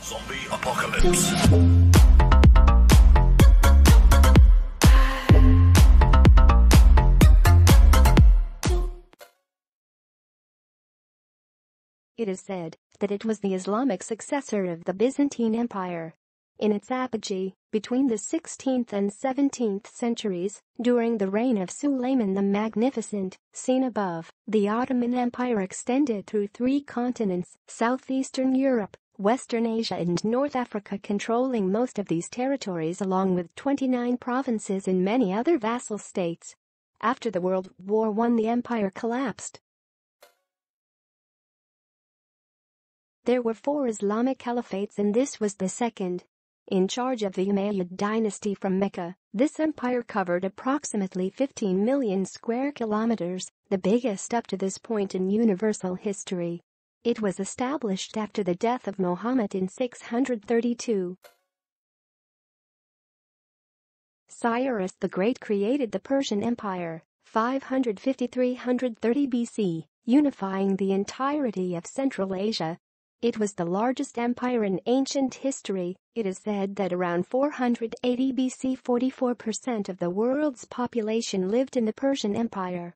Zombie apocalypse. It is said that it was the Islamic successor of the Byzantine Empire. In its apogee, between the 16th and 17th centuries, during the reign of Sulayman the Magnificent, seen above, the Ottoman Empire extended through 3 continents: southeastern Europe, Western Asia and North Africa, controlling most of these territories along with 29 provinces and many other vassal states. After the World War I, the empire collapsed. There were 4 Islamic caliphates and this was the second. In charge of the Umayyad dynasty from Mecca, this empire covered approximately 15 million square kilometers, the biggest up to this point in universal history. It was established after the death of Muhammad in 632. Cyrus the Great created the Persian Empire, 550–330 BC, unifying the entirety of Central Asia. It was the largest empire in ancient history. It is said that around 480 BC 44% of the world's population lived in the Persian Empire.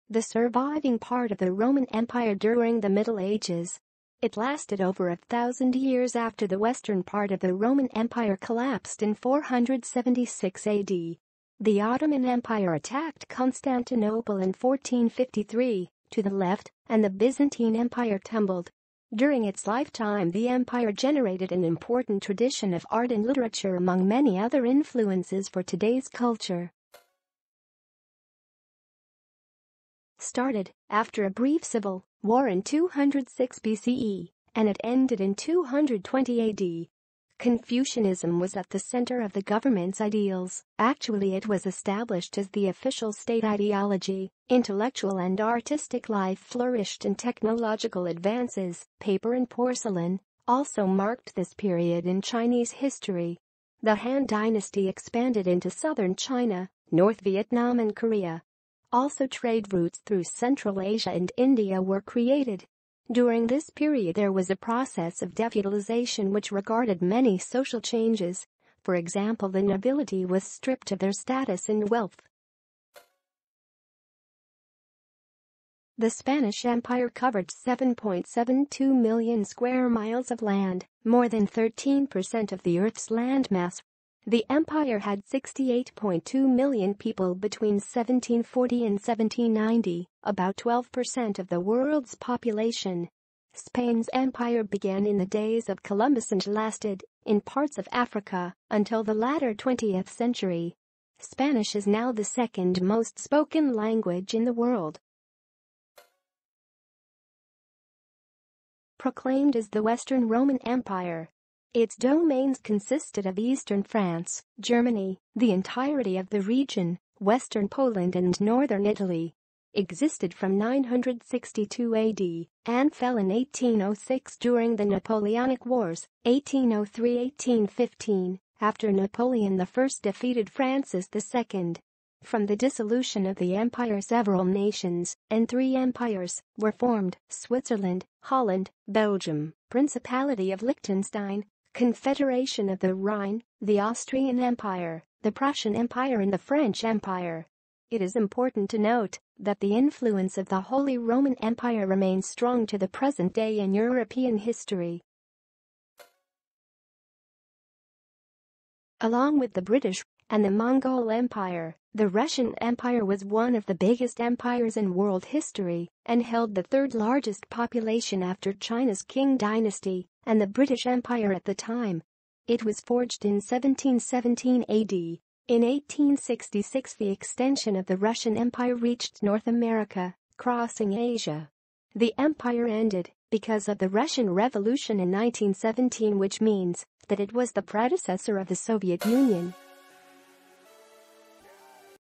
The surviving part of the Roman Empire during the Middle Ages. It lasted over 1,000 years after the western part of the Roman Empire collapsed in 476 AD. The Ottoman Empire attacked Constantinople in 1453. To the left, and the Byzantine Empire tumbled. During its lifetime, the empire generated an important tradition of art and literature among many other influences for today's culture. Started after a brief civil war in 206 BCE, and it ended in 220 AD. Confucianism was at the center of the government's ideals. Actually, it was established as the official state ideology. Intellectual and artistic life flourished and technological advances, paper and porcelain, also marked this period in Chinese history. The Han Dynasty expanded into southern China, North Vietnam and Korea. Also, trade routes through Central Asia and India were created. During this period there was a process of defeudalization which regarded many social changes. For example, the nobility was stripped of their status and wealth. The Spanish Empire covered 7.72 million square miles of land, more than 13% of the Earth's landmass. The empire had 68.2 million people between 1740 and 1790, about 12% of the world's population. Spain's empire began in the days of Columbus and lasted, in parts of Africa, until the latter 20th century. Spanish is now the second most spoken language in the world. Proclaimed as the Western Roman Empire. Its domains consisted of eastern France, Germany, the entirety of the region, western Poland and northern Italy. Existed from 962 AD and fell in 1806 during the Napoleonic Wars, 1803–1815, after Napoleon I defeated Francis II. From the dissolution of the empire, several nations and 3 empires were formed: Switzerland, Holland, Belgium, Principality of Liechtenstein, Confederation of the Rhine, the Austrian Empire, the Prussian Empire and the French Empire. It is important to note that the influence of the Holy Roman Empire remains strong to the present day in European history. Along with the British and the Mongol Empire, the Russian Empire was one of the biggest empires in world history and held the 3rd largest population after China's Qing dynasty and the British Empire at the time. It was forged in 1717 AD. In 1866 the extension of the Russian Empire reached North America, crossing Asia. The empire ended because of the Russian Revolution in 1917, which means that it was the predecessor of the Soviet Union.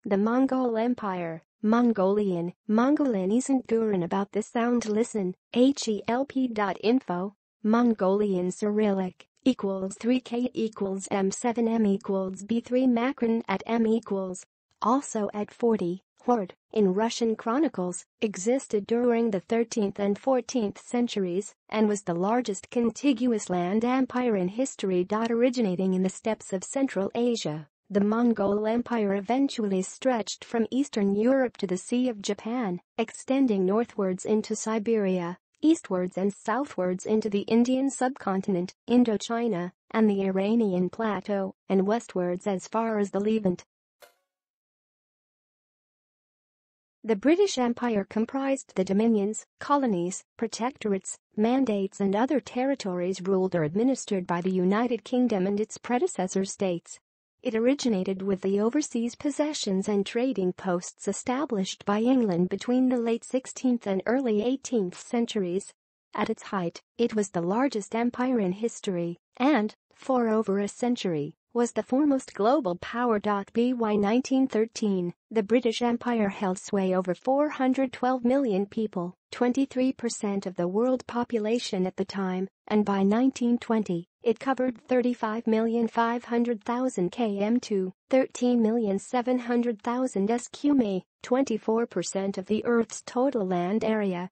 The Mongol Empire, Mongolian isn't Gurin about this sound. Listen, help.info, Mongolian Cyrillic, equals 3K equals M7 M equals B3 Macron at M equals. Also at 40, horde, in Russian chronicles, existed during the 13th and 14th centuries and was the largest contiguous land empire in history. Originating in the steppes of Central Asia, the Mongol Empire eventually stretched from Eastern Europe to the Sea of Japan, extending northwards into Siberia, eastwards and southwards into the Indian subcontinent, Indochina, and the Iranian plateau, and westwards as far as the Levant. The British Empire comprised the dominions, colonies, protectorates, mandates and other territories ruled or administered by the United Kingdom and its predecessor states. It originated with the overseas possessions and trading posts established by England between the late 16th and early 18th centuries. At its height, it was the largest empire in history and, for over a century, was the foremost global power. By 1913, the British Empire held sway over 412 million people, 23% of the world population at the time, and by 1920, it covered 35,500,000 km2, 13,700,000 sq mi, 24% of the Earth's total land area.